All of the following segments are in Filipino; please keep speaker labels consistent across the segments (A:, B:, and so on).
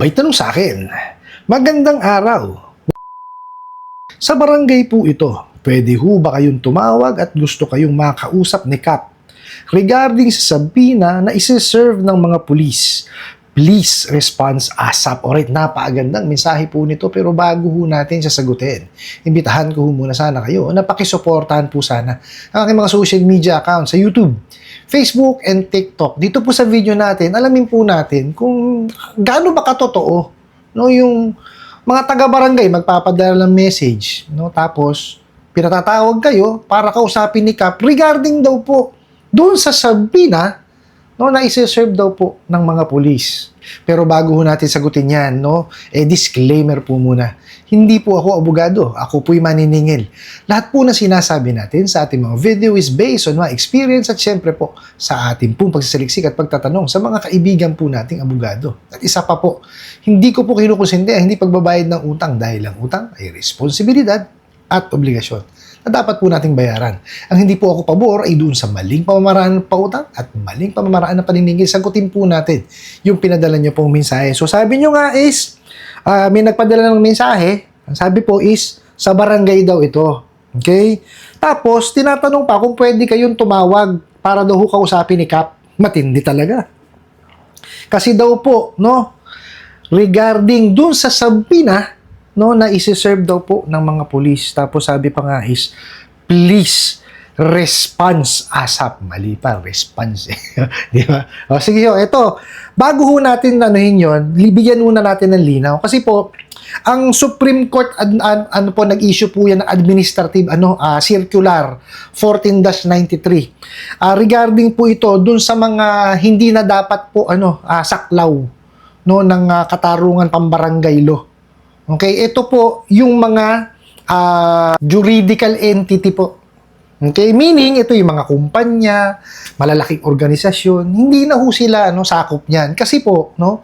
A: May tanong sa akin, magandang araw. Sa barangay po ito, pwede ho ba kayong tumawag at gusto kayong makausap ni Kap regarding sa sabina na isi-serve ng mga pulis? Please response ASAP. Alright, napakagandang mensahe po nito, pero bago ho natin sasagutin, imbitahan ko ho muna sana kayo na pakisuportahan po sana ang aking mga social media accounts sa YouTube, Facebook, and TikTok. Dito po sa video natin, alamin po natin kung gaano ba katotoo, no, yung mga taga-barangay magpapadala ng message, no, tapos pinatatawag kayo para kausapin ni Kap regarding daw po doon sa sabina, no, na isi-serve daw po ng mga pulis. Pero bago ho natin sagutin yan, no, disclaimer po muna. Hindi po ako abogado, ako po'y maniningil. Lahat po na sinasabi natin sa ating mga video is based on my experience at syempre po sa ating pong pagsasaliksik at pagtatanong sa mga kaibigan po nating abogado. At isa pa po, hindi ko po kinukonsinti ang hindi pagbabayad ng utang dahil ang utang ay responsibilidad at obligasyon na dapat po nating bayaran. Ang hindi po ako pabor ay doon sa maling pamamaraan ng pautang at maling pamamaraan ng paniningil. Sagutin po natin yung pinadala nyo pong mensahe. So sabi nyo nga is, may nagpadala ng mensahe, ang sabi po is, sa barangay daw ito. Okay? Tapos, tinatanong pa kung pwede kayong tumawag para daw kausapin ni Kap. Matindi talaga. Kasi daw po, no, regarding doon sa sabina, no, na isi-serve daw po ng mga pulis. Tapos sabi pa nga is, please, response ASAP. Mali pa, response. Di ba? O, sige, ito. Bago ho natin anuhin yun, bigyan muna natin ng linaw. Kasi po, ang Supreme Court, nag-issue po yan ng administrative, circular 14-93. Regarding po ito, dun sa mga hindi na dapat po, saklaw, no, ng katarungan pambarangay law. Okay, ito po yung mga juridical entity po. Okay, meaning ito yung mga kumpanya, malalaking organisasyon, hindi na ho sila sakop niyan. Kasi po, no,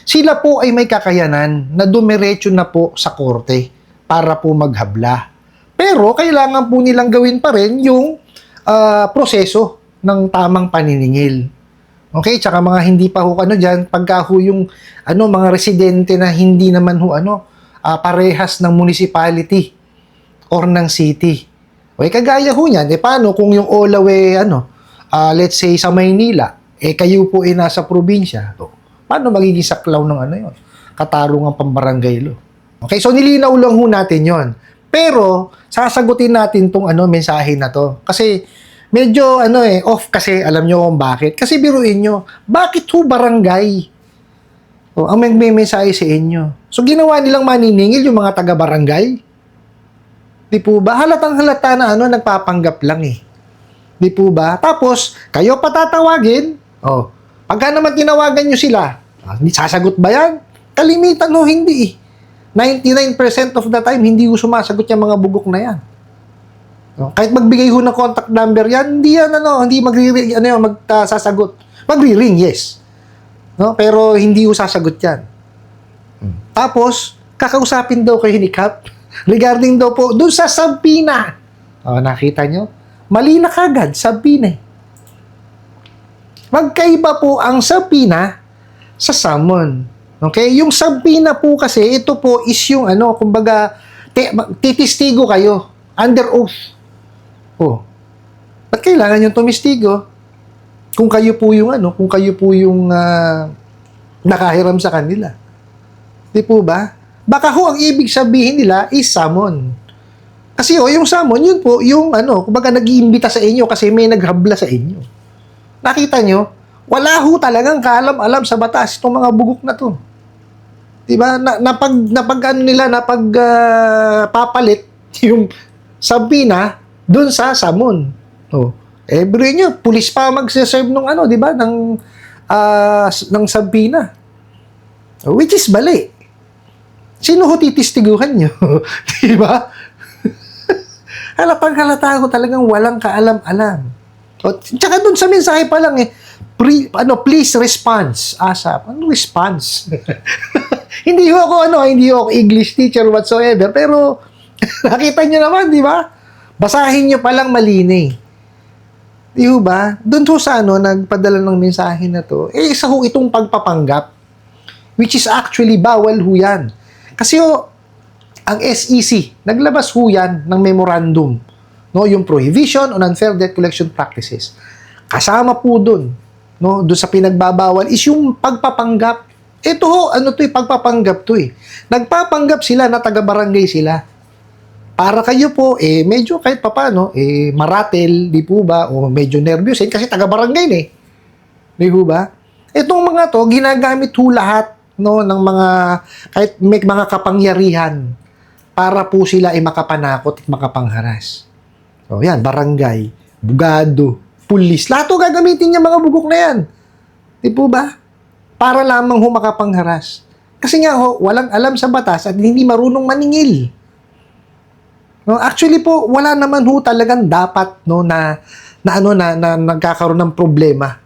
A: sila po ay may kakayanan na dumiretso na po sa korte para po maghabla. Pero kailangan po nilang gawin pa rin yung proseso ng tamang paniningil. Okay, tsaka mga hindi pa ho diyan, pagka ho yung mga residente na hindi naman ho parehas ng municipality or ng city. Okay, kagaya ho niyan, paano kung yung Olawe, let's say sa Maynila, kayo po nasa probinsya, paano magiging saklaw ng yun? Katarungan pambarangay law. Okay, so nilinaw lang ho natin yon. Pero, sasagutin natin tong mensahe na to. Kasi, medyo off kasi, alam nyo kung bakit. Kasi biruin nyo, bakit ho barangay? Ang may mensahe sa inyo. So, ginawa nilang maniningil yung mga taga-barangay. Di po ba? Halatang halata na nagpapanggap lang eh. Di po ba? Tapos, kayo patatawagin. Pagka naman tinawagan nyo sila, sasagot ba yan? Kalimitan hindi eh. 99% of the time, hindi ko sumasagot yung mga bugok na yan. Kahit magbigay ho ng contact number yan, hindi yan hindi magsasagot. Magri-ring, yes. No? Pero hindi ko sasagot yan. Tapos, kakausapin daw kayo ni Kap regarding daw po doon sa sabina. Nakita nyo? Mali na kagad, sabina. Magkaiba po ang sabina sa summon. Okay? Yung sabina po kasi, ito po is yung kumbaga, titistigo kayo under oath. Ba't kailangan yung tumistigo? Kung kayo po yung nakahiram sa kanila. Di po ba? Baka ho ang ibig sabihin nila is summon. Kasi yung summon, yun po, yung kumbaga nag-iimbita sa inyo kasi may naghabla sa inyo. Nakita nyo? Wala ho talagang kaalam-alam sa batas itong mga bugok na to. Di ba? Papalit yung sabina dun sa summon. Bro nyo, pulis pa magse-serve nung di ba? Ng sabina. Which is mali. Sino ho titistiguhan nyo? Di ba? Halata ko talagang walang kaalam-alam. Tsaka dun sa mensahe pa lang please response. ASAP. Ano response? Hindi ako English teacher whatsoever, pero nakita nyo naman, di ba? Basahin nyo palang malini. Di ba? Doon ho sa nagpadala ng mensahe na to, isa ho itong pagpapanggap. which is actually bawal ho yan. Kasi ang SEC, naglabas ho yan ng memorandum, no, yung Prohibition on Unfair Debt Collection Practices. Kasama po dun, no, dun sa pinagbabawal is yung pagpapanggap. Ito ho, pagpapanggap to eh. Nagpapanggap sila na taga-barangay sila. Para kayo po, medyo kahit papano, maratel, di po ba, o medyo nervous, kasi taga-barangay eh. Di po ba? Itong mga to, ginagamit ho lahat, no, ng mga, kahit may mga kapangyarihan, para po sila makapanakot at makapangharas. So, yan, barangay, bugado, pulis, lahat ho gagamitin niya mga bugok na yan. Di po ba? Para lamang ho makapangharas. Kasi nga ho, walang alam sa batas at hindi marunong maningil. No, actually po, wala naman ho talagang dapat no na nagkakaroon ng problema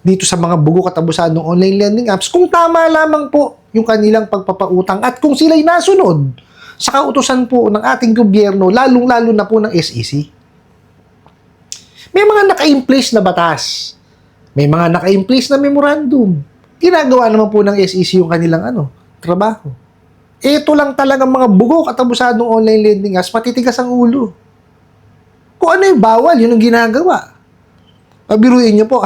A: dito sa mga bugok at abusadong online lending apps kung tama lamang po yung kanilang pagpapautang at kung sila'y nasunod sa kautusan po ng ating gobyerno, lalong-lalo na po ng SEC. May mga naka-in-place na batas. May mga naka-in-place na memorandum. Ginagawa naman po ng SEC yung kanilang trabaho. Ito lang talagang mga bugok at abusadong online lending apps, matitigas ang ulo. Kung ano yung bawal, yun ang ginagawa. Pabiruin nyo po,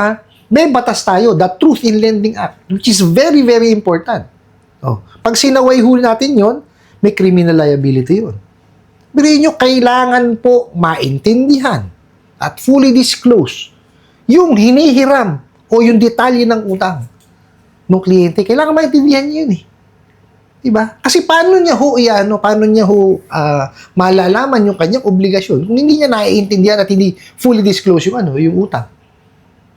A: may batas tayo, the Truth in Lending Act, which is very, very important. Pag sinaway huli natin yon, may criminal liability yun. Biruin nyo, kailangan po maintindihan at fully disclose yung hinihiram o yung detalye ng utang ng kliyente. Kailangan maintindihan yun Diba? Kasi paano niya malalaman yung kanyang obligasyon kung hindi niya naiintindihan at hindi fully disclose yung utang.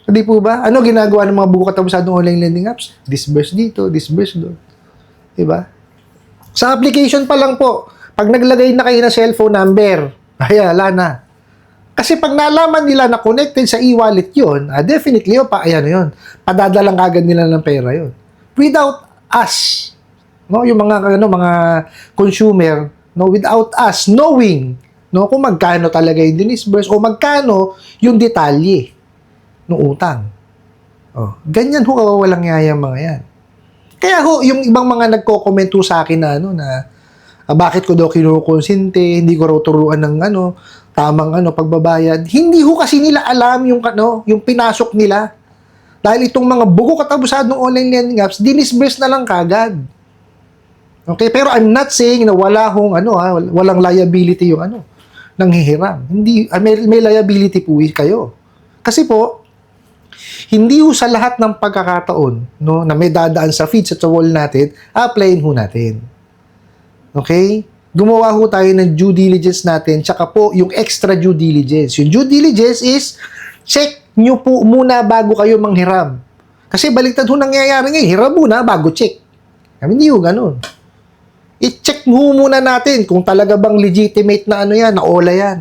A: Hindi po ba? Ano ginagawa ng mga bugok at abusadong online lending apps? Disburse dito, disburse doon. Diba? Sa application pa lang po, pag naglagay na kayo ng cellphone number, wala na. Kasi pag nalaman nila na connected sa e-wallet yun, definitely padadalang agad nila ng pera yun. Without us, no, yung mga consumer, no, without us knowing, no, kung magkano talaga yung dinisburse o magkano yung detalye ng utang. Ganyan ho kawawalang yaya mga yan. Kaya yung ibang mga nagko-comment sa akin na bakit ko daw kinukonsinte, hindi ko raw turuan ng tamang pagbabayad. Hindi ho kasi nila alam yung pinasok nila. Dahil itong mga bugok at abusadong online lending apps, dinisburse na lang kagad. Okay, pero I'm not saying na walang liability yung nanghihiram. Hindi, may liability po kayo. Kasi po, hindi ho sa lahat ng pagkakataon, no, na may dadaan sa feeds at sa wall natin, applyin ho natin. Okay? Gumawa ho tayo ng due diligence natin, tsaka po yung extra due diligence. Yung due diligence is, check nyo po muna bago kayo manghiram. Kasi baliktad ho nangyayari ngayon, hiram muna bago check. Hindi ho ganun. I-check mo muna natin kung talaga bang legitimate na na OLA yan.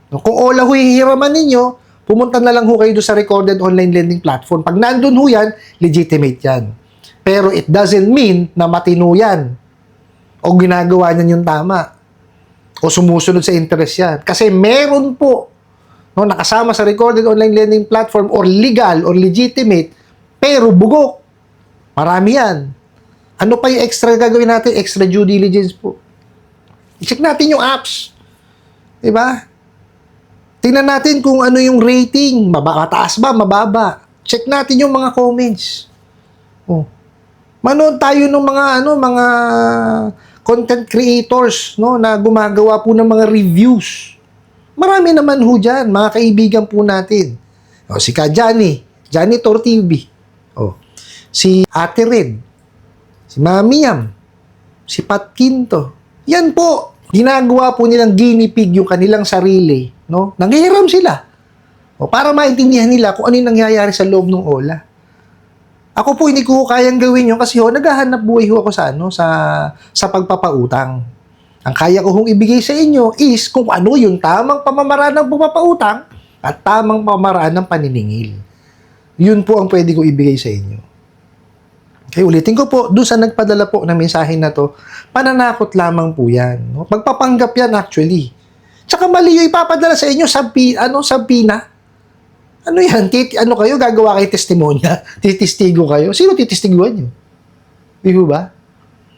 A: Kung OLA ho hihiraman ninyo, pumunta na lang ho kayo doon sa recorded online lending platform. Pag nandun ho yan, legitimate yan. Pero it doesn't mean na matino yan. O ginagawa niyan yung tama. O sumusunod sa interest yan. Kasi meron po nakasama sa recorded online lending platform or legal or legitimate, pero bugok. Marami yan. Ano pa yung extra gagawin natin? Extra due diligence po. I-check natin yung apps. Diba? Tingnan natin kung ano yung rating. Mataas ba? Mababa? Check natin yung mga comments. Manood tayo ng mga content creators, na gumagawa po ng mga reviews. Marami naman ho dyan, mga kaibigan po natin. Si Johnny Tortivi. Si Ate Red. Si Mami Yam, si Pat Quinto. Yan po, ginagawa po nilang guinea pig yung kanilang sarili, Nanghihiram sila. Para maintindihan nila kung ano yung nangyayari sa loob ng OLA. Ako po, hindi ko kayang gawin yun kasi naghahanap buhay ako sa pagpapautang. Ang kaya ko hong ibigay sa inyo is kung ano yung tamang pamamaraan ng pagpapautang at tamang pamamaraan ng paniningil. Yun po ang pwede ko ibigay sa inyo. Okay, ulitin ko po, doon sa nagpadala po ng mensahe na to, pananakot lamang po yan. Magpapanggap yan actually. Tsaka mali yung ipapadala sa inyo sa PINA. Yan? Kayo gagawa kayo testimonya? Titistigo kayo? Sino titistiguan nyo? Di ba?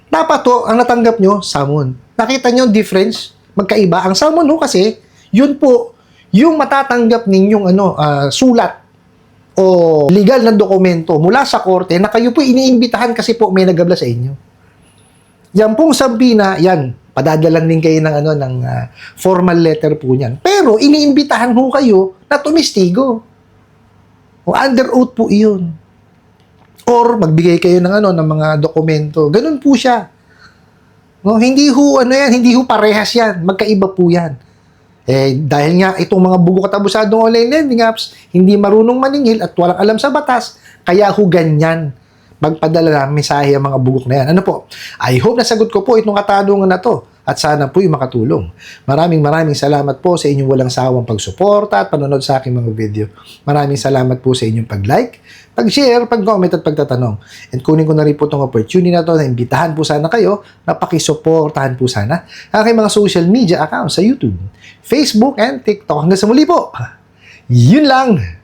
A: Dapat to, ang natanggap nyo, salmon. Nakita nyo yung difference? Magkaiba. Ang salmon ho kasi, yun po, yung matatanggap ninyong sulat o legal na dokumento mula sa korte na kayo po iniimbitahan kasi po may nagabla sa inyo. Yan pong sabina, yan, padadalan din kayo ng formal letter po niyan. Pero iniimbitahan ho kayo na tumistigo. O under oath po iyon. Or magbigay kayo ng mga dokumento. Ganun po siya. No, hindi ho hindi ho parehas yan. Magkaiba po yan. Dahil nga itong mga bugo katabusadong online lending apps, hindi marunong maningil at walang alam sa batas, kaya ho ganyan magpadala ng mensahe ang mga bugok na yan. Ano po? I hope nasagot ko po itong katanungan na to at sana po'y makatulong. Maraming salamat po sa inyong walang sawang pagsuporta at panonood sa aking mga video. Maraming salamat po sa inyong pag-like, pag-share, pag-comment at pagtatanong. And kunin ko na rin po itong opportunity na to na imbitahan po sana kayo na pakisuportahan po sana ang aking mga social media accounts sa YouTube, Facebook, and TikTok. Hanggang sa muli po. Yun lang!